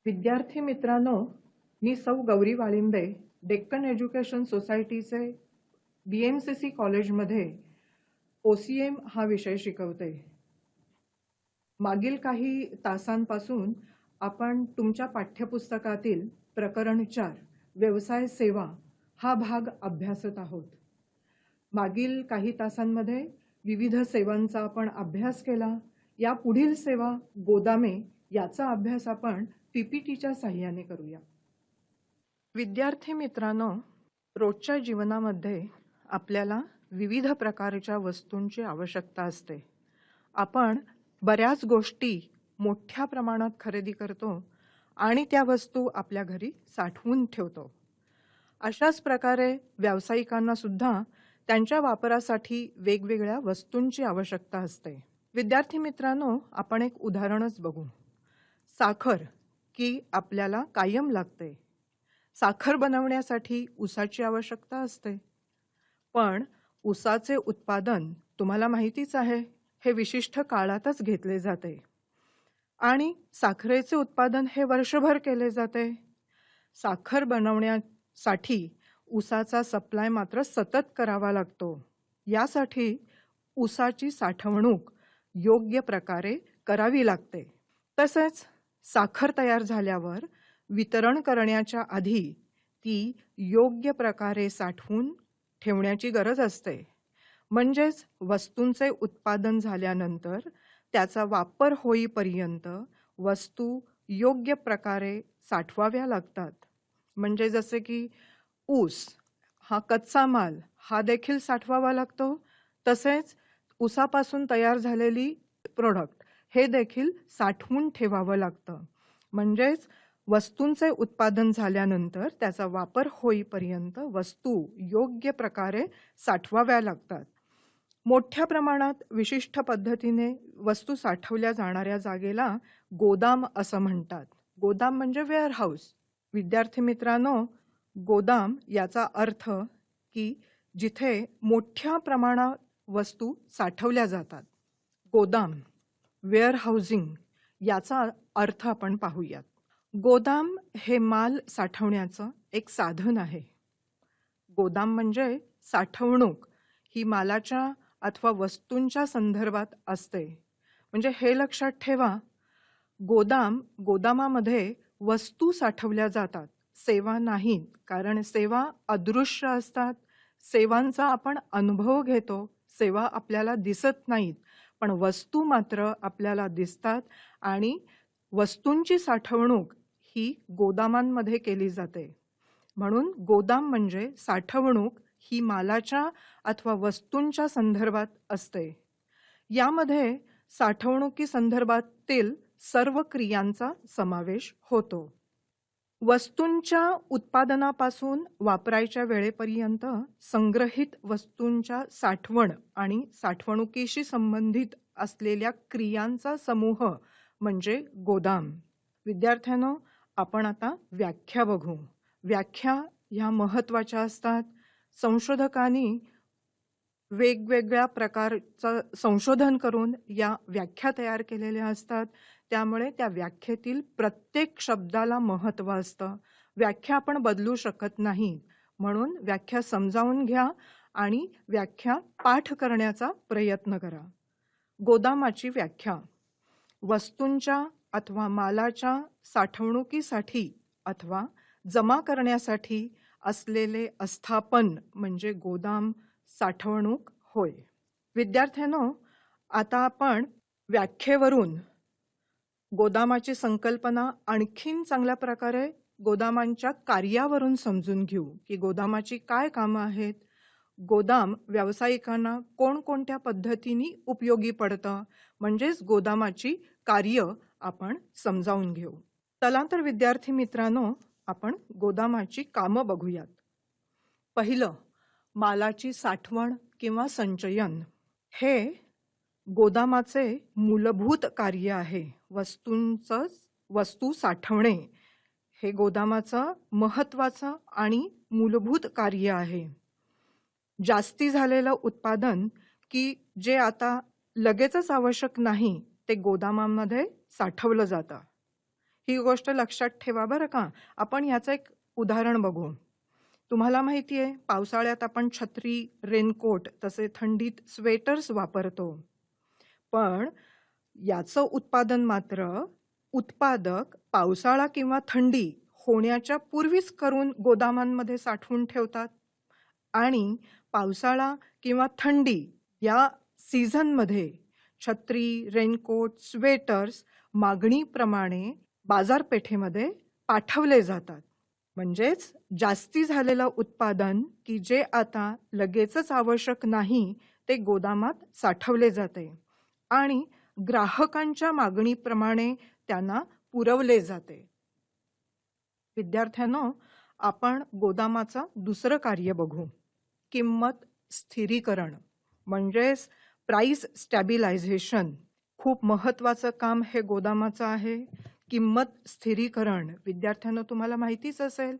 विद्यार्थी मित्रांनो, मी सौ गौरी वाळिंबे, डेक्कन एज्युकेशन सोसायटीचे BMCC कॉलेजमध्ये OCM हा विषय शिकवते. मागील काही तासांपासून आपण तुमच्या पाठ्यपुस्तकातील प्रकरण 4 व्यवसाय सेवा हा भाग अभ्यासत आहोत. मागील काही तासांमध्ये विविध सेवांचा आपण अभ्यास केला. या पुढील सेवा गोदामे याचा अभ्यास आपण PPTच्या साहाय्याने करूया. विद्यार्थी मित्रांनो, रोजच्या जीवनामध्ये आपल्याला विविध प्रकारच्या वस्तूंची आवश्यकता असते. आपण बऱ्याच गोष्टी मोठ्या प्रमाणात खरेदी करतो आणि त्या वस्तू आपल्या घरी साठवून ठेवतो. अशाच प्रकारे व्यावसायिकांना सुद्धा त्यांच्या वापरासाठी वेगवेगळ्या वस्तूंची आवश्यकता असते. विद्यार्थी मित्रांनो, आपण एक उदाहरणच बघू. साखर की आपल्याला कायम लागते. साखर बनवण्यासाठी ऊसाची आवश्यकता असते. पण ऊसाचे उत्पादन तुम्हाला माहितीच आहे, हे विशिष्ट काळातच घेतले जाते आणि साखरेचे उत्पादन हे वर्षभर केले जाते. साखर बनवण्यासाठी ऊसाचा सप्लाय मात्र सतत करावा लागतो. यासाठी ऊसाची साठवणूक योग्य प्रकारे करावी लागते. तसेच साखर तयार झाल्यावर वितरण करण्याच्या आधी ती योग्य प्रकारे साठवून ठेवण्याची गरज असते. म्हणजेच वस्तूंचे उत्पादन झाल्यानंतर त्याचा वापर होईपर्यंत वस्तू योग्य प्रकारे साठवाव्या लागतात. म्हणजे जसे की ऊस हा कच्चा माल हा देखील साठवावा लागतो. तसेच ऊसापासून तयार झालेली प्रोडक्ट हे देखील साठवून ठेवावं लागतं. म्हणजेच वस्तूंचे उत्पादन झाल्यानंतर त्याचा वापर होईपर्यंत वस्तू योग्य प्रकारे साठवाव्या लागतात. मोठ्या प्रमाणात विशिष्ट पद्धतीने वस्तू साठवल्या जाणाऱ्या जागेला गोदाम असं म्हणतात. गोदाम म्हणजे वेअरहाऊस. विद्यार्थी मित्रांनो, गोदाम याचा अर्थ की जिथे मोठ्या प्रमाणात वस्तू साठवल्या जातात. गोदाम, वेअरहाऊसिंग याचा अर्थ आपण पाहूयात. गोदाम हे माल साठवण्याचं एक साधन आहे. गोदाम म्हणजे साठवणूक ही मालाच्या अथवा वस्तूंच्या संदर्भात असते. म्हणजे हे लक्षात ठेवा, गोदामामध्ये वस्तू साठवल्या जातात, सेवा नाहीत. कारण सेवा अदृश्य असतात. सेवांचा आपण अनुभव घेतो. सेवा आपल्याला दिसत नाहीत, पण वस्तू मात्र आपल्याला दिसतात आणि वस्तूंची साठवणूक ही गोदामांमध्ये केली जाते. म्हणून गोदाम म्हणजे साठवणूक ही मालाच्या अथवा वस्तूंच्या संदर्भात असते. यामध्ये साठवणुकी संदर्भातील सर्व क्रियांचा समावेश होतो. वस्तूंच्या उत्पादनापासून वापरायच्या वेळेपर्यंत संग्रहित वस्तूंच्या साठवण आणि साठवणुकीशी संबंधित असलेल्या क्रियांचा समूह म्हणजे गोदाम. विद्यार्थ्यांनो, आपण आता व्याख्या बघू. व्याख्या ह्या महत्त्वाच्या असतात. संशोधकांनी वेगवेगळ्या प्रकारचं संशोधन करून या व्याख्या तयार केलेल्या असतात. त्यामुळे त्या व्याख्येतील प्रत्येक शब्दाला महत्त्व असतं. व्याख्या आपण बदलू शकत नाही. म्हणून व्याख्या समजावून घ्या आणि व्याख्या पाठ करण्याचा प्रयत्न करा. गोदामाची व्याख्या: वस्तूंच्या अथवा मालाच्या साठवणुकीसाठी अथवा जमा करण्यासाठी असलेले आस्थापन म्हणजे गोदाम साठवणूक होय. विद्यार्थ्यांनो, आता आपण व्याख्येवरून गोदामाची संकल्पना आणखीन चांगल्या प्रकारे गोदामांच्या कार्यावरून समजून घेऊ की गोदामाची काय कामं आहेत. गोदाम व्यावसायिकांना कोणकोणत्या पद्धतीने उपयोगी पडतं, म्हणजेच गोदामाची कार्य आपण समजावून घेऊ. चला तर विद्यार्थी मित्रांनो, आपण गोदामाची कामं बघूयात. पहिलं, मालाची साठवण किंवा संचयन. हे गोदामाचे मूलभूत कार्य आहे. वस्तू साठवणे हे गोदामाचं महत्त्वाचं आणि मूलभूत कार्य आहे. जास्ती झालेलं उत्पादन की जे आता लगेचच आवश्यक नाही ते गोदामांमध्ये साठवलं जातं. ही गोष्ट लक्षात ठेवा बरं का. आपण ह्याचं एक उदाहरण बघू. तुम्हाला माहिती आहे पावसाळ्यात आपण छत्री, रेनकोट तसे थंडीत स्वेटर्स वापरतो. पण याचं उत्पादन मात्र उत्पादक पावसाळा किंवा थंडी होण्याच्या पूर्वीच करून गोदामांमध्ये साठवून ठेवतात आणि पावसाळा किंवा थंडी या सीझनमध्ये छत्री, रेनकोट, स्वेटर्स मागणीप्रमाणे बाजारपेठेमध्ये पाठवले जातात. म्हणजेच जास्ती झालेलं उत्पादन की जे आता लगेचच आवश्यक नाही ते गोदामात साठवले जाते आणि ग्राहकांच्या मागणीप्रमाणे त्यांना पुरवले जाते. विद्यार्थ्यांनो, आपण गोदामाचं दुसरं कार्य बघू. किंमत स्थिरीकरण म्हणजेच प्राइस स्टॅबिलायझेशन. खूप महत्वाचं काम हे गोदामाचं आहे. किंमत स्थिरीकरण विद्यार्थ्यांनो तुम्हाला माहितीच असेल,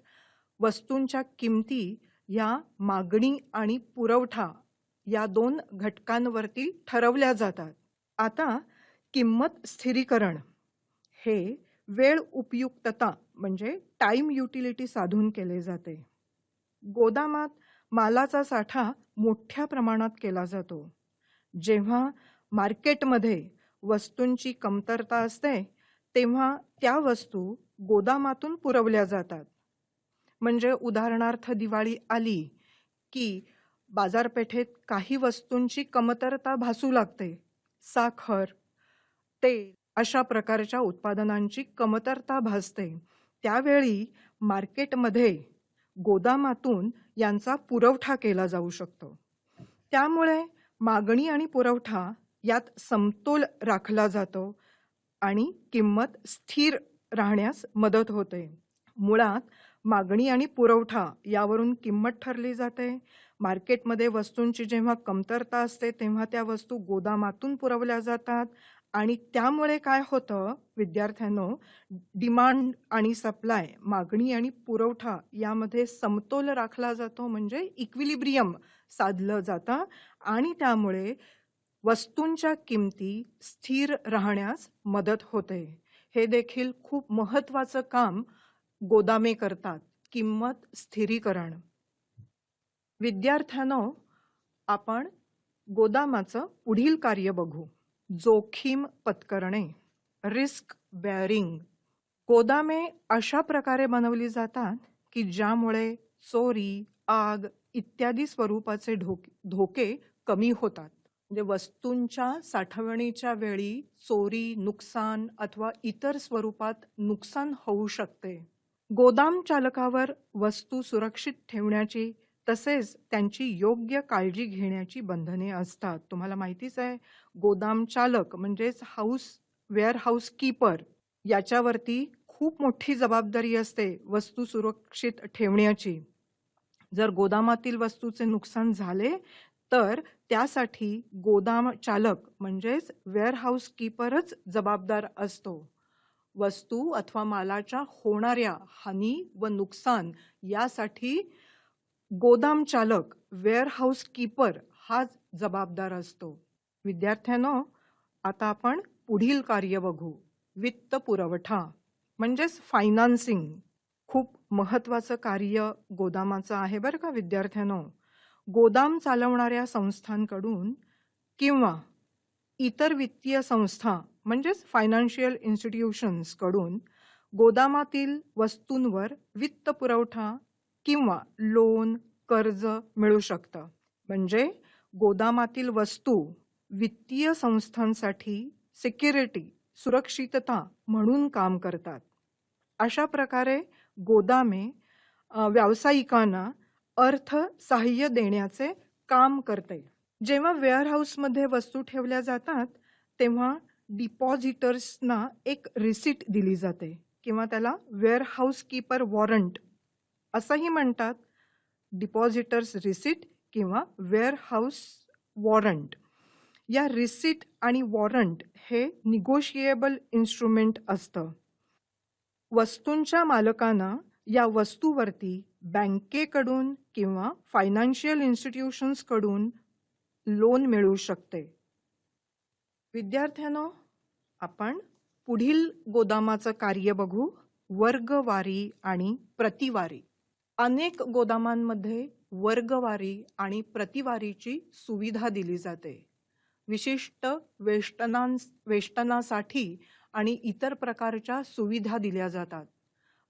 वस्तूंच्या किमती या मागणी आणि पुरवठा या 2 घटकांवरती ठरवल्या जातात. आता किंमत स्थिरीकरण हे वेळ उपयुक्तता म्हणजे टाइम युटिलिटी साधून केले जाते. गोदामात मालाचा साठा मोठ्या प्रमाणात केला जातो. जेव्हा मार्केटमध्ये वस्तूंची कमतरता असते तेव्हा त्या वस्तू गोदामातून पुरवल्या जातात. म्हणजे उदाहरणार्थ दिवाळी आली की बाजारपेठेत काही वस्तूंची कमतरता भासू लागते. साखर, तेल अशा प्रकारच्या उत्पादनांची कमतरता भासते. त्यावेळी मार्केटमध्ये गोदामातून यांचा पुरवठा केला जाऊ शकतो. त्यामुळे मागणी आणि पुरवठा यात समतोल राखला जातो आणि किंमत स्थिर राहण्यास मदत होते. मुळात मागणी आणि पुरवठा यावरून किंमत ठरली जाते. मार्केटमध्ये वस्तूंची जेव्हा कमतरता असते तेव्हा त्या वस्तू गोदामातून पुरवल्या जातात आणि त्यामुळे काय होतं विद्यार्थ्यांनो, डिमांड आणि सप्लाय मागणी आणि पुरवठा यामध्ये समतोल राखला जातो म्हणजे इक्विलिब्रियम साधलं जातं आणि त्यामुळे वस्तूंच्या किमती स्थिर राहण्यास मदत होते. हे देखील खूप महत्त्वाचं काम गोदामे करतात. किंमत स्थिरीकरण. विद्यार्थ्यांनो, आपण गोदामाचं पुढील कार्य बघू. जोखीम पत्करणे, रिस्क बेअरिंग. गोदामे अशा प्रकारे बनवली जातात की ज्यामुळे चोरी, आग इत्यादी स्वरूपाचे धोके कमी होतात. म्हणजे वस्तूंच्या साठवणीच्या वेळी चोरी, नुकसान अथवा इतर स्वरूपात नुकसान होऊ शकते. गोदाम चालकावर वस्तू सुरक्षित ठेवण्याची तसेच त्यांची योग्य काळजी घेण्याची बंधने असतात. तुम्हाला माहितीच आहे गोदाम चालक म्हणजेच वेअरहाऊस कीपर याच्यावरती खूप मोठी जबाबदारी असते वस्तू सुरक्षित ठेवण्याची. जर गोदामातील वस्तूचे नुकसान झाले तर त्यासाठी गोदाम चालक म्हणजेच वेअरहाऊस कीपरच जबाबदार असतो. वस्तू अथवा मालाच्या होणाऱ्या हानी व नुकसान यासाठी गोदाम चालक वेअरहाऊस कीपर हा जबाबदार असतो. विद्यार्थ्यांनो, आता आपण पुढील कार्य बघू. वित्त पुरवठा म्हणजेच फायनान्सिंग. खूप महत्त्वाचं कार्य गोदामाचं आहे बरं का विद्यार्थ्यांनो. गोदाम चालवणाऱ्या संस्थांकडून किंवा इतर वित्तीय संस्था म्हणजेच फायनान्शियल इन्स्टिट्यूशन्स कडून गोदामातील वस्तूंवर वित्त पुरवठा किंवा लोन, कर्ज मिळू शकतं. म्हणजे गोदामातील वस्तू वित्तीय संस्थांसाठी सिक्युरिटी, सुरक्षितता म्हणून काम करतात. अशा प्रकारे गोदामे व्यावसायिकांना अर्थ सहाय्य देण्याचे काम करते. जेव्हा वेअरहाऊसमध्ये वस्तू ठेवल्या जातात तेव्हा डिपॉझिटर्सना एक रिसीट दिली जाते किंवा त्याला वेअरहाऊस कीपर वॉरंट असंही म्हणतात. डिपॉझिटर्स रिसीट किंवा वेअरहाऊस वॉरंट. या रिसीट आणि वॉरंट हे निगोशिएबल इन्स्ट्रुमेंट असतं. वस्तूंच्या मालकांना या वस्तूवरती बँकेकडून किंवा फायनान्शियल इन्स्टिट्यूशन्सकडून लोन मिळू शकते. विद्यार्थ्यांनो, आपण पुढील गोदामाचं कार्य बघू. वर्गवारी आणि प्रतिवारी. अनेक गोदामांमध्ये वर्गवारी आणि प्रतिवारीची सुविधा दिली जाते. विशिष्ट वेष्टनासाठी आणि इतर प्रकारच्या सुविधा दिल्या जातात.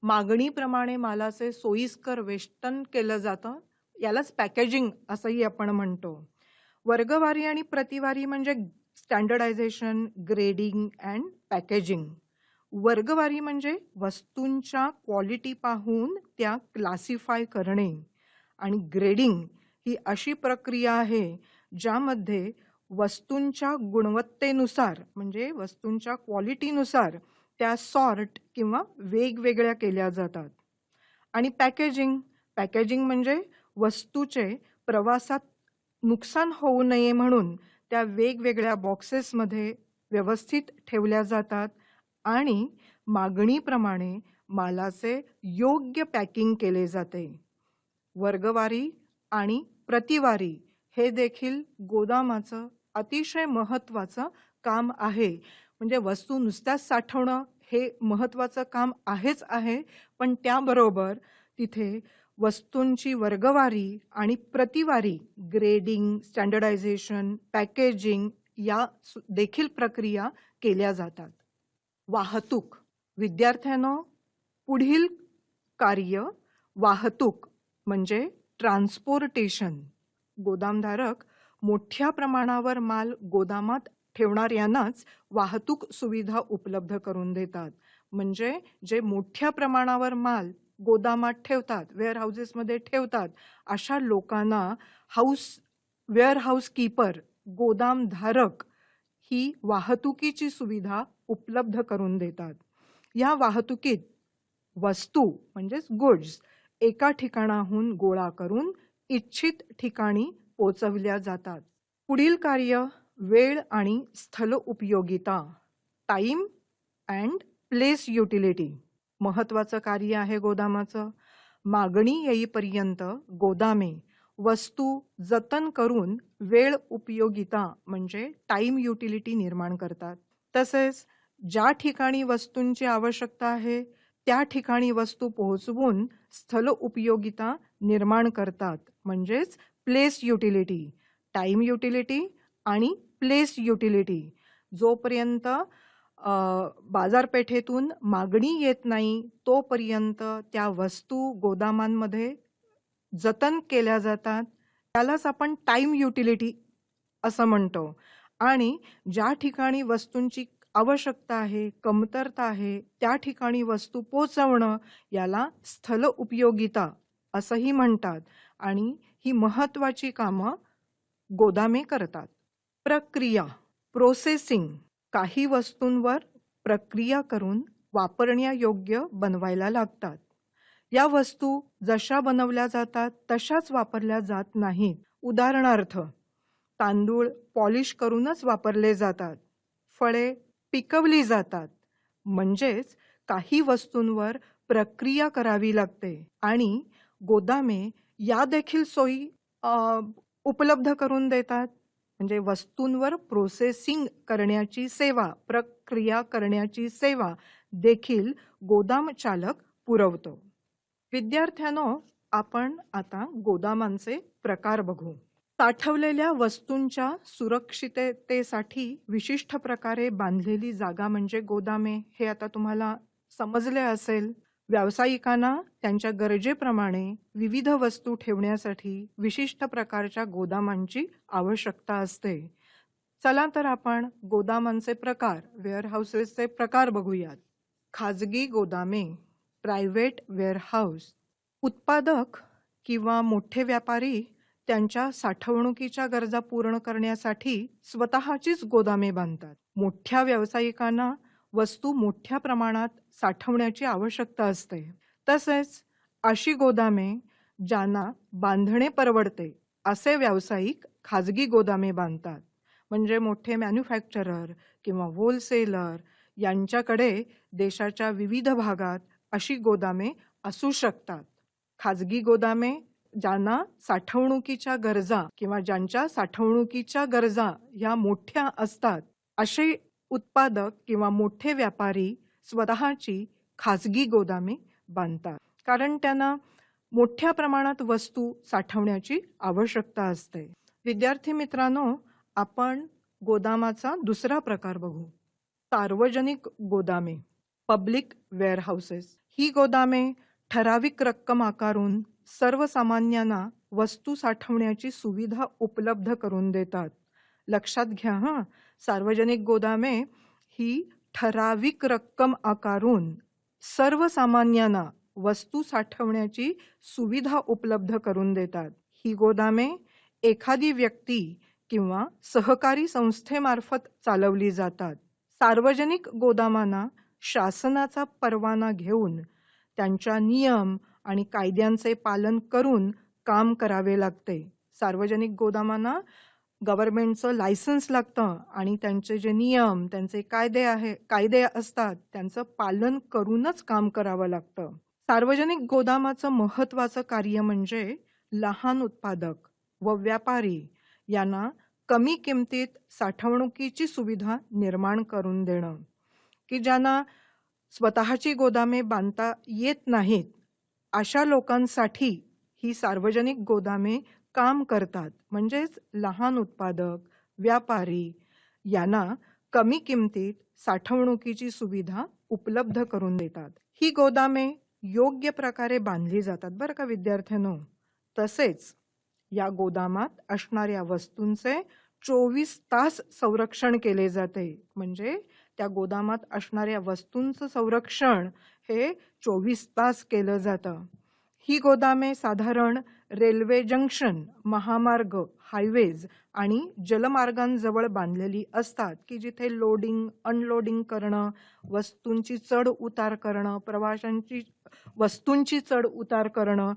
मागणीप्रमाणे मालाचे सोयीस्कर वेष्टन केलं जातं. यालाच पॅकेजिंग असंही आपण म्हणतो. वर्गवारी आणि प्रतिवारी म्हणजे स्टँडर्डायझेशन, ग्रेडिंग अँड पॅकेजिंग. वर्गवारी म्हणजे वस्तूंच्या क्वालिटी पाहून त्या क्लासिफाय करणे आणि ग्रेडिंग ही अशी प्रक्रिया आहे ज्यामध्ये वस्तूंच्या गुणवत्तेनुसार म्हणजे वस्तूंच्या क्वालिटीनुसार त्या सॉर्ट किंवा वेगवेगळ्या केल्या जातात. आणि पॅकेजिंग म्हणजे वस्तूचे प्रवासात नुकसान होऊ नये म्हणून त्या वेगवेगळ्या बॉक्सेसमध्ये व्यवस्थित ठेवल्या जातात आणि मागणीप्रमाणे मालाचे योग्य पॅकिंग केले जाते. वर्गवारी आणि प्रतिवारी हे देखील गोदामाचं अतिशय महत्त्वाचं काम आहे. म्हणजे वस्तू नुसत्याच साठवणं हे महत्त्वाचं काम आहेच आहे, पण त्याबरोबर तिथे वस्तूंची वर्गवारी आणि प्रतिवारी, ग्रेडिंग, स्टँडर्डायझेशन, पॅकेजिंग या देखील प्रक्रिया केल्या जातात. वाहतूक. विद्यार्थ्यांनो, पुढील कार्य वाहतूक म्हणजे ट्रान्सपोर्टेशन. गोदामधारक मोठ्या प्रमाणावर माल गोदामात ठेवणाऱ्यांनाच वाहतूक सुविधा उपलब्ध करून देतात. म्हणजे जे मोठ्या प्रमाणावर माल गोदामात ठेवतात, वेअरहाऊसेसमध्ये ठेवतात, अशा लोकांना वेअरहाऊस कीपर, गोदामधारक ही वाहतुकीची सुविधा उपलब्ध करून देतात. या वाहतुकीत वस्तू म्हणजेच गुड्स एका ठिकाणाहून गोळा करून इच्छित ठिकाणी पोचवल्या जातात. पुढील कार्य वेळ आणि स्थल उपयोगिता, टाइम अँड प्लेस युटिलिटी. महत्त्वाचं कार्य आहे गोदामाचं. मागणी येईपर्यंत गोदामे वस्तू जतन करून वेळ उपयोगिता म्हणजे टाइम युटिलिटी निर्माण करतात. तसेच ज्या ठिकाणी वस्तूंची आवश्यकता आहे त्या ठिकाणी वस्तू पोहोचवून स्थल उपयोगिता निर्माण करतात. म्हणजेच प्लेस युटिलिटी, टाइम युटिलिटी आणि प्लेस युटिलिटी. जोपर्यंत बाजारपेठेतून मागणी येत नाही तोपर्यंत त्या वस्तू गोदामांमध्ये जतन केल्या जातात. त्यालाच आपण टाइम युटिलिटी असं म्हणतो. आणि ज्या ठिकाणी वस्तूंची आवश्यकता आहे, कमतरता आहे, त्या ठिकाणी वस्तू पोचवणं याला स्थल उपयोगिता असंही म्हणतात. आणि ही महत्त्वाची कामं गोदामे करतात. प्रक्रिया, प्रोसेसिंग. काही वस्तूंवर प्रक्रिया करून वापरण्यायोग्य बनवायला लागतात. या वस्तू जशा बनवल्या जातात तशाच वापरल्या जात नाहीत. उदाहरणार्थ, तांदूळ पॉलिश करूनच वापरले जातात, फळे पिकवली जातात. म्हणजेच काही वस्तूंवर प्रक्रिया करावी लागते आणि गोदामे या देखील सोयी उपलब्ध करून देतात. म्हणजे वस्तूंवर प्रोसेसिंग करण्याची सेवा, प्रक्रिया करण्याची सेवा देखील गोदाम चालक पुरवतो. विद्यार्थ्यांनो, आपण आता गोदामांचे प्रकार बघू. साठवलेल्या वस्तूंच्या सुरक्षिततेसाठी विशिष्ट प्रकारे बांधलेली जागा म्हणजे गोदामे. हे आता तुम्हाला समजले असेल. व्यावसायिकांना त्यांच्या गरजेप्रमाणे विविध वस्तू ठेवण्यासाठी विशिष्ट प्रकारच्या गोदामांची आवश्यकता असते. चला तर आपण गोदामांचे प्रकार, वेअरहाऊसेसचे प्रकार बघूयात. खाजगी गोदामे, प्रायव्हेट वेअरहाऊस. उत्पादक किंवा मोठे व्यापारी त्यांच्या साठवणुकीच्या गरजा पूर्ण करण्यासाठी स्वतःचीच गोदामे बांधतात. मोठ्या व्यावसायिकांना वस्तू मोठ्या प्रमाणात साठवण्याची आवश्यकता असते. तसेच अशी गोदामे ज्यांना बांधणे परवडते असे व्यावसायिक खाजगी गोदामे बांधतात. म्हणजे मोठे मॅन्युफॅक्चरर किंवा होलसेलर यांच्याकडे देशाच्या विविध भागात अशी गोदामे असू शकतात. खाजगी गोदामे ज्यांना साठवणुकीच्या गरजा किंवा ज्यांच्या साठवणुकीच्या गरजा ह्या मोठ्या असतात अशी उत्पादक किंवा मोठे व्यापारी स्वतःची खाजगी गोदामे बांधतात, कारण त्यांना मोठ्या प्रमाणात वस्तू साठवण्याची आवश्यकता असते. विद्यार्थी मित्रांनो, आपण गोदामाचा दुसरा प्रकार बघू. सार्वजनिक गोदामे, पब्लिक वेअरहाऊसेस. ही गोदामे ठराविक रक्कम आकारून सर्वसामान्यांना वस्तू साठवण्याची सुविधा उपलब्ध करून देतात. लक्षात घ्या हां, सार्वजनिक गोदामे ही ठराविक रक्कम आकारून सर्वसामान्यांना वस्तू साठवण्याची सुविधा उपलब्ध करून देतात. ही गोदामे एखादी व्यक्ती किंवा सहकारी संस्थेमार्फत चालवली जातात. सार्वजनिक गोदामांना शासनाचा परवाना घेऊन त्यांच्या नियम आणि कायद्यांचे पालन करून काम करावे लागते. सार्वजनिक गोदामांना गव्हर्नमेंटचं लायसन्स लागतं आणि त्यांचे जे नियम, त्यांचे कायदे असतात, त्यांचं पालन करूनच काम करावं लागतं. सार्वजनिक गोदामाचं महत्त्वाचं कार्य म्हणजे लहान उत्पादक व व्यापारी यांना कमी किमतीत साठवणुकीची सुविधा निर्माण करून देणं, की ज्यांना स्वतःची गोदामे बांधता येत नाहीत, अशा लोकांसाठी ही सार्वजनिक गोदामे काम करतात. म्हणजेच लहान उत्पादक, व्यापारी यांना कमी किमतीत साठवणुकीची सुविधा उपलब्ध करून देतात. ही गोदामे योग्य प्रकारे बांधली जातात बरं का विद्यार्थ्यांनो. तसेच या गोदामात असणाऱ्या वस्तूंचे 24 तास संरक्षण केले जाते. म्हणजे त्या गोदामात असणाऱ्या वस्तूंचं संरक्षण हे 24 तास केलं जातं. ही गोदामे साधारण रेल्वे जंक्शन, महामार्ग, हायवेज आणि जलमार्गांजवळ बांधलेली असतात, की जिथे लोडिंग अनलोडिंग करणं, वस्तूंची चढ उतार करणं, वस्तूंची चढ उतार करणं,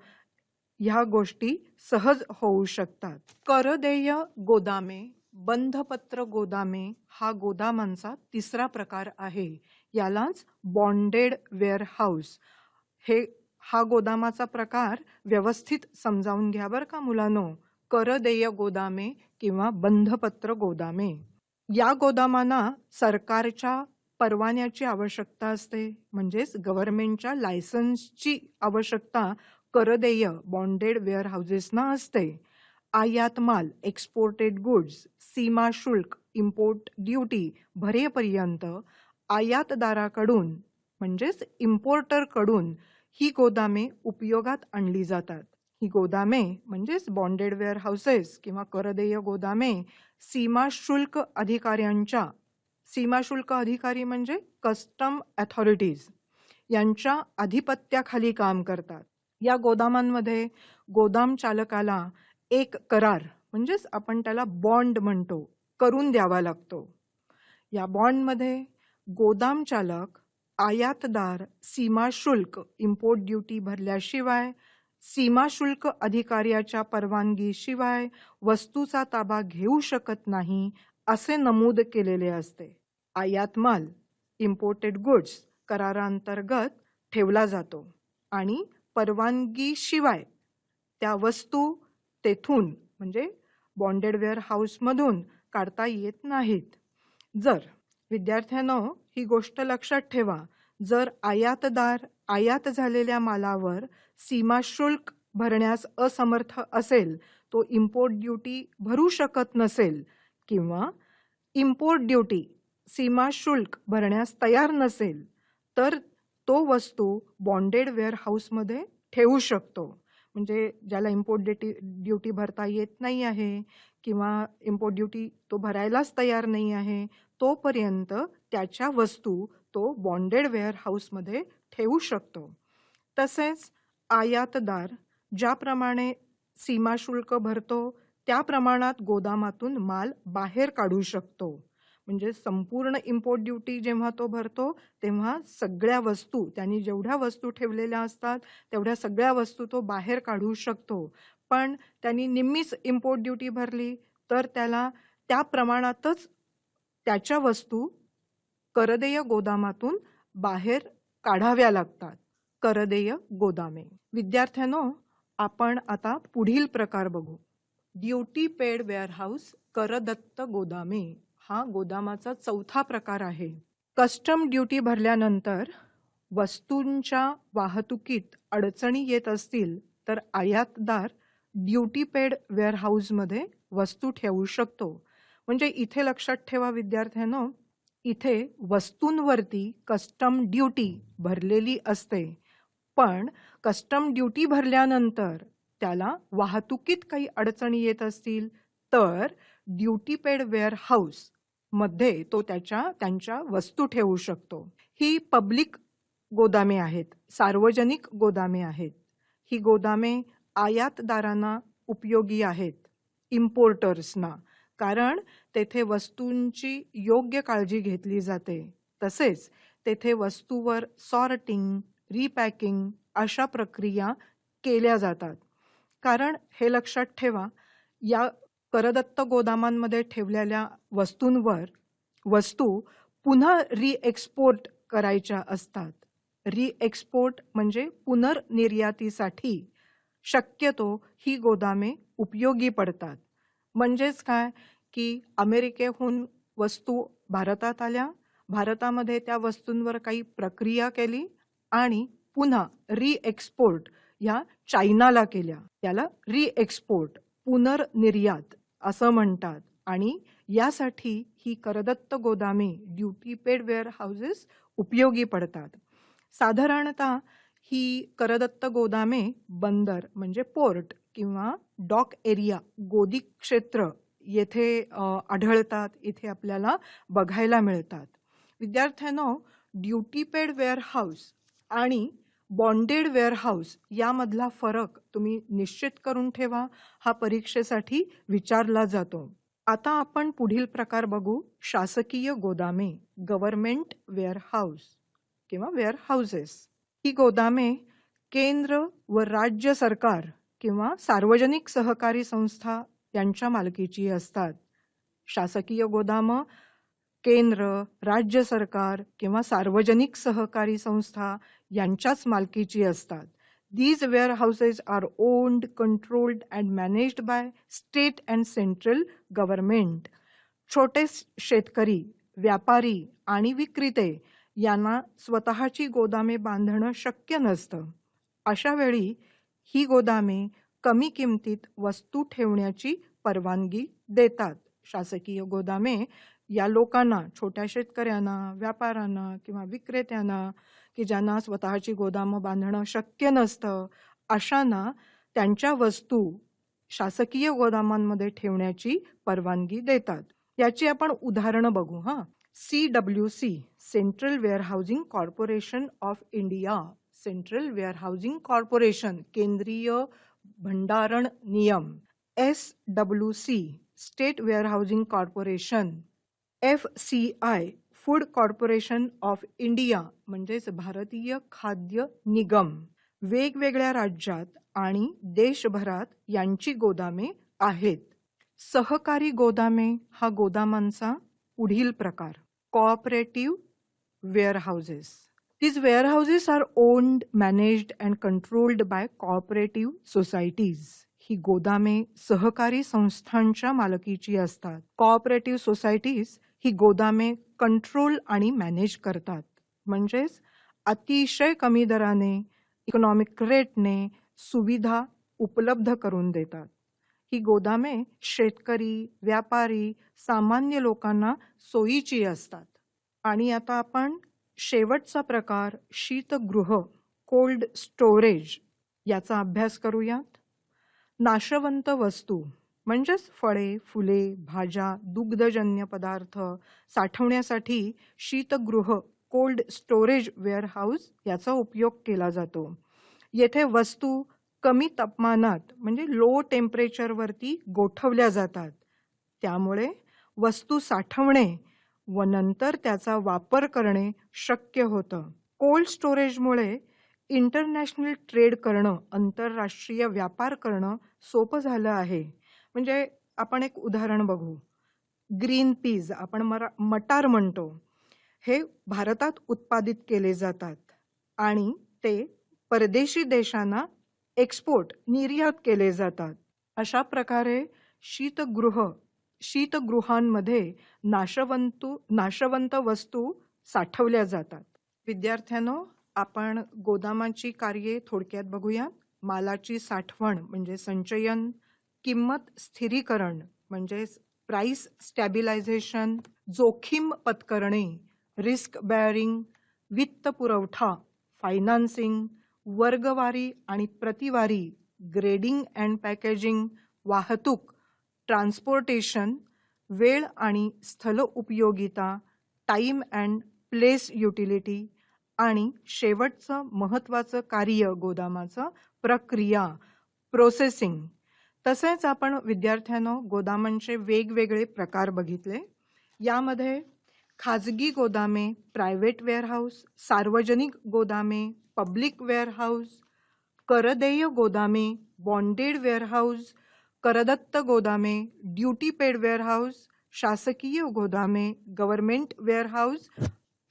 ह्या गोष्टी सहज होऊ शकतात. करदेय गोदामे, बंधपत्र गोदामे हा गोदामांचा तिसरा प्रकार आहे. यालाच बॉन्डेड वेअरहाऊस. हा गोदामाचा प्रकार व्यवस्थित समजावून घ्या बरं का मुलांनो. करदेय गोदामे किंवा बंधपत्र गोदामे, या गोदामांना सरकारच्या परवान्याची आवश्यकता असते. म्हणजेच गव्हर्नमेंटच्या लायसन्सची आवश्यकता करदेय बॉन्डेड वेअरहाऊसेसना असते. आयात माल, एक्सपोर्टेड गुड्स, सीमा शुल्क, इम्पोर्ट ड्युटी भरेपर्यंत आयातदाराकडून म्हणजेच इम्पोर्टरकडून ही गोदामे उपयोगात आणली जातात. ही गोदामे म्हणजेच बॉन्डेड वेअरहाऊसेस किंवा करदेय गोदामे सीमा शुल्क अधिकारी म्हणजे कस्टम अथॉरिटीज यांच्या अधिपत्याखाली काम करतात. या गोदामांमध्ये गोदाम चालकाला एक करार म्हणजेच आपण त्याला बॉन्ड म्हणतो, करून द्यावा लागतो. या बॉन्डमध्ये गोदाम चालक आयातदार सीमा शुल्क इम्पोर्ट ड्युटी भरल्याशिवाय, सीमा शुल्क अधिकाऱ्याच्या परवानगीशिवाय वस्तूचा ताबा घेऊ शकत नाही असे नमूद केलेले असते. आयात माल इम्पोर्टेड गुड्स करारांतर्गत ठेवला जातो आणि परवानगीशिवाय त्या वस्तू तेथून म्हणजे बॉन्डेड वेअरहाऊसमधून काढता येत नाहीत. जर विद्यार्थ्यांनो ही गोष्ट लक्षात ठेवा, जर आयातदार आयात झालेल्या मालावर सीमा शुल्क भरण्यास असमर्थ असेल, तो इम्पोर्ट ड्युटी भरू शकत नसेल किंवा इम्पोर्ट ड्युटी सीमा शुल्क भरण्यास तयार नसेल, तर तो वस्तू बॉन्डेड वेअरहाऊसमध्ये ठेवू शकतो. म्हणजे ज्याला इम्पोर्ट ड्युटी भरता येत नाही आहे किंवा इम्पोर्ट ड्युटी तो भरायलाच तयार नाही आहे, तोपर्यंत त्याच्या वस्तू तो बॉन्डेड वेअरहाऊसमध्ये ठेवू शकतो. तसेच आयातदार ज्याप्रमाणे सीमा शुल्क भरतो त्या प्रमाणात गोदामातून माल बाहेर काढू शकतो. म्हणजे संपूर्ण इम्पोर्ट ड्युटी जेव्हा तो भरतो तेव्हा सगळ्या वस्तू, त्यांनी जेवढ्या वस्तू ठेवलेल्या असतात तेवढ्या सगळ्या वस्तू तो बाहेर काढू शकतो. पण त्यांनी निम्मीच इम्पोर्ट ड्युटी भरली तर त्याला त्या प्रमाणातच त्याच्या वस्तू करदेय गोदामातून बाहेर काढाव्या लागतात. करदेय गोदामे. विद्यार्थ्यांनो, आपण आता पुढील प्रकार बघू. ड्युटी पेड वेअरहाऊस, करदत्त गोदामे. हा गोदामाचा चौथा प्रकार आहे. कस्टम ड्युटी भरल्यानंतर वस्तूंच्या वाहतुकीत अडचणी येत असतील तर आयातदार ड्युटी पेड वेअरहाऊसमध्ये वस्तू ठेवू शकतो. म्हणजे इथे लक्षात ठेवा विद्यार्थ्यांनो, इथे वस्तूंवरती कस्टम ड्युटी भरलेली असते, पण कस्टम ड्युटी भरल्यानंतर त्याला वाहतुकीत काही अडचणी येत असतील तर ड्युटी पेड वेअरहाऊस मध्ये तो त्यांच्या वस्तू ठेवू शकतो. ही पब्लिक गोदामे आहेत, सार्वजनिक गोदामे आहेत. ही गोदामे आयातदारांना उपयोगी आहेत, इम्पोर्टर्सना, कारण तेथे वस्तूंची योग्य काळजी घेतली जाते. तसेच तेथे वस्तूवर सॉर्टिंग, रिपॅकिंग अशा प्रक्रिया केल्या जातात. कारण हे लक्षात ठेवा, या करदत्त गोदामांमध्ये ठेवलेल्या वस्तूंवर वस्तू पुन्हा रिएक्सपोर्ट करायच्या असतात. रिएक्सपोर्ट म्हणजे पुनर्निर्यातीसाठी शक्यतो ही गोदामे उपयोगी पडतात. म्हणजेच काय की अमेरिकेहून वस्तू भारतात आल्या, भारतामध्ये त्या वस्तूंवर काही प्रक्रिया केली आणि पुन्हा रिएक्सपोर्ट ह्या चायनाला केल्या. त्याला रिएक्सपोर्ट, पुनर्निर्यात असं म्हणतात. आणि यासाठी ही करदत्त गोदामे, ड्युटी पेड वेअरहाऊसेस उपयोगी पडतात. साधारणतः ही करदत्त गोदामे बंदर म्हणजे पोर्ट किंवा डॉक एरिया, गोदी क्षेत्र येथे आढळतात, इथे आपल्याला बघायला मिळतात. विद्यार्थ्यांनो, ड्युटी पेड वेअरहाऊस आणि बॉन्डेड वेअरहाऊस यामधला फरक तुम्ही निश्चित करून ठेवा. हा परीक्षेसाठी विचारला जातो. आता आपण पुढील प्रकार बघू, शासकीय गोदामे, गव्हर्नमेंट वेअरहाऊस किंवा वेअरहाऊसेस. ही गोदामे केंद्र व राज्य सरकार किंवा सार्वजनिक सहकारी संस्था यांच्या मालकीची असतात. शासकीय गोदामं केंद्र, राज्य सरकार किंवा सार्वजनिक सहकारी संस्था यांच्याच मालकीची असतात. These warehouses are owned, controlled and managed by state and central government. छोटे शेतकरी, व्यापारी आणि विक्रेते यांना स्वतःची गोदामे बांधणं शक्य नसतं. अशा वेळी ही गोदामे कमी किमतीत वस्तू ठेवण्याची परवानगी देतात. शासकीय गोदामे या लोकांना, छोट्या शेतकऱ्यांना, व्यापाऱ्यांना किंवा विक्रेत्यांना की ज्यांना स्वतःची गोदामं बांधणं शक्य नसतं, अशांना त्यांच्या वस्तू शासकीय गोदामांमध्ये ठेवण्याची परवानगी देतात. याची आपण उदाहरणं बघू. CWC, central वेअरहाऊसिंग corporation of India, central वेअरहाऊसिंग corporation, केंद्रीय भंडारण नियम. SWC, state वेअरहाऊसिंग corporation. FCI, food corporation of India, म्हणजेच भारतीय खाद्य निगम. वेगवेगळ्या राज्यात आणि देशभरात यांची गोदामे आहेत. सहकारी गोदामे हा गोदामांचा पुढील प्रकार. Cooperative warehouses. These warehouses are owned, managed and controlled by cooperative societies. ही गोदामे सहकारी संस्थांच्या मालकीची असतात. कोऑपरेटिव्ह सोसायटीज ही गोदामे कंट्रोल आणि मॅनेज करतात. म्हणजेच अतिशय कमी दराने, इकॉनॉमिक रेटने सुविधा उपलब्ध करून देतात. ही गोदामे शेतकरी, व्यापारी, सामान्य लोकांना सोयीची असतात. आणि आता आपण शेवटचा प्रकार, शीतगृह, कोल्ड स्टोरेज याचा अभ्यास करूयात. नाशवंत वस्तू म्हणजेच फळे, फुले, भाज्या, दुग्धजन्य पदार्थ साठवण्यासाठी शीतगृह, कोल्ड स्टोरेज वेअरहाऊस याचा उपयोग केला जातो. येथे वस्तू कमी तापमानात म्हणजे लो टेम्परेचरवरती गोठवल्या जातात. त्यामुळे वस्तू साठवणे व नंतर त्याचा वापर करणे शक्य होतं. कोल्ड स्टोरेजमुळे इंटरनॅशनल ट्रेड करणं, आंतरराष्ट्रीय व्यापार करणं सोपं झालं आहे. म्हणजे आपण एक उदाहरण बघू. ग्रीन पीज, आपण मटार म्हणतो, हे भारतात उत्पादित केले जातात आणि ते परदेशी देशांना एक्सपोर्ट, निर्यात केले जातात. अशा प्रकारे शीतगृह शीतगृहांमध्ये नाशवंत वस्तू साठवल्या जातात. विद्यार्थ्यांनो, आपण गोदामाची कार्ये थोडक्यात बघूया. मालाची साठवण म्हणजे संचयन, किंमत स्थिरीकरण म्हणजे प्राइस स्टॅबिलायझेशन, जोखीम पत्करणे, रिस्क बेअरिंग, वित्त पुरवठा, फायनान्सिंग, वर्गवारी आणि प्रतिवारी, ग्रेडिंग अँड पॅकेजिंग, वाहतूक, ट्रान्सपोर्टेशन, वेळ आणि स्थल उपयोगिता, टाइम अँड प्लेस युटिलिटी आणि शेवटचं महत्त्वाचं कार्य गोदामाचं प्रक्रिया, प्रोसेसिंग. तसेच आपण विद्यार्थ्यांनो गोदामांचे वेगवेगळे प्रकार बघितले. यामध्ये खाजगी गोदामे, प्रायव्हेट वेअरहाऊस, सार्वजनिक गोदामे, पब्लिक वेअरहाऊस, करदेय गोदामे, बॉन्डेड वेअरहाऊस, करदत्त गोदामे, ड्युटी पेड वेअरहाऊस, शासकीय गोदामे, गव्हर्नमेंट वेअरहाऊस,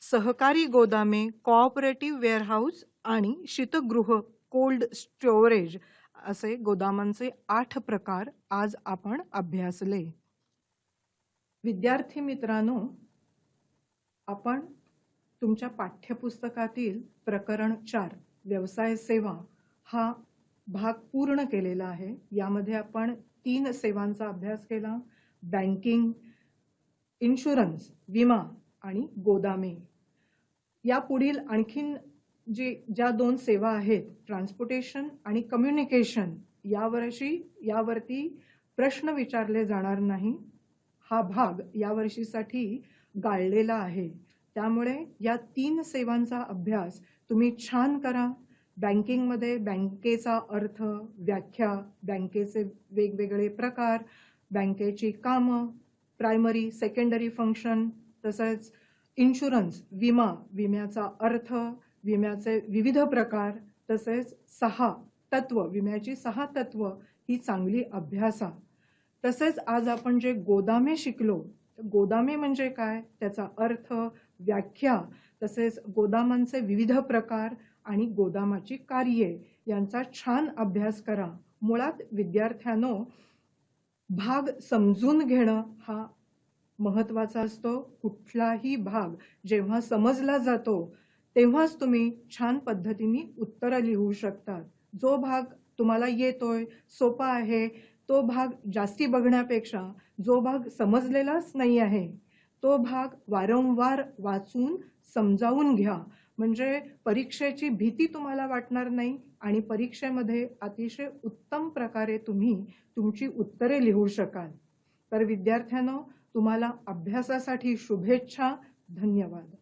सहकारी गोदामे, कोऑपरेटिव्ह वेअरहाऊस आणि शीतगृह कोल्ड स्टोरेज असे गोदामांचे 8 प्रकार आज आपण अभ्यासले. विद्यार्थी मित्रांनो, आपण तुमच्या पाठ्यपुस्तकातील प्रकरण 4 व्यवसाय सेवा हा भाग पूर्ण केलेला आहे. यामध्ये आपण 3 सेवांचा अभ्यास केला: बँकिंग, इन्शुरन्स, विमा आणि गोदामे. या पुढील आणखीन ज्या 2 सेवा आहेत, ट्रान्सपोर्टेशन आणि कम्युनिकेशन, यावरती प्रश्न विचारले जाणार नाही. हा भाग यावर्षीसाठी गाळलेला आहे. त्यामुळे या 3 सेवांचा अभ्यास तुम्ही छान करा. बँकिंगमध्ये बँकेचा अर्थ, व्याख्या, बँकेचे वेगवेगळे प्रकार, बँकेची कामं, प्रायमरी सेकंडरी फंक्शन, तसेच इन्शुरन्स विम्याचा अर्थ, विम्याचे विविध प्रकार, तसेच 6 तत्व, विम्याची 6 तत्व ही चांगली अभ्यासा. तसेच आज आपण जे गोदामे शिकलो, गोदामे म्हणजे काय, त्याचा अर्थ, व्याख्या, तसेच गोदामांचे विविध प्रकार आणि गोदामाची कार्ये यांचा छान अभ्यास करा. मुळात विद्यार्थ्यांनो, भाग समजून घेणं हा महत्त्वाचा असतो. कुठलाही भाग जेव्हा समजला जातो तेव्हाच तुम्ही छान पद्धतीने उत्तरं लिहू शकतात. जो भाग तुम्हाला येतोय, सोपा आहे, तो भाग जास्ती बघण्यापेक्षा जो भाग समजलेलाच नाही आहे तो भाग वारंवार वाचून समजावून घ्या. म्हणजे परीक्षेची भीती तुम्हाला वाटणार नाही आणि परीक्षेमध्ये अतिशय उत्तम प्रकारे तुम्ही तुमची उत्तरे लिहू शकाल. तर विद्यार्थ्यांनो, तुम्हाला अभ्यासासाठी शुभेच्छा. धन्यवाद.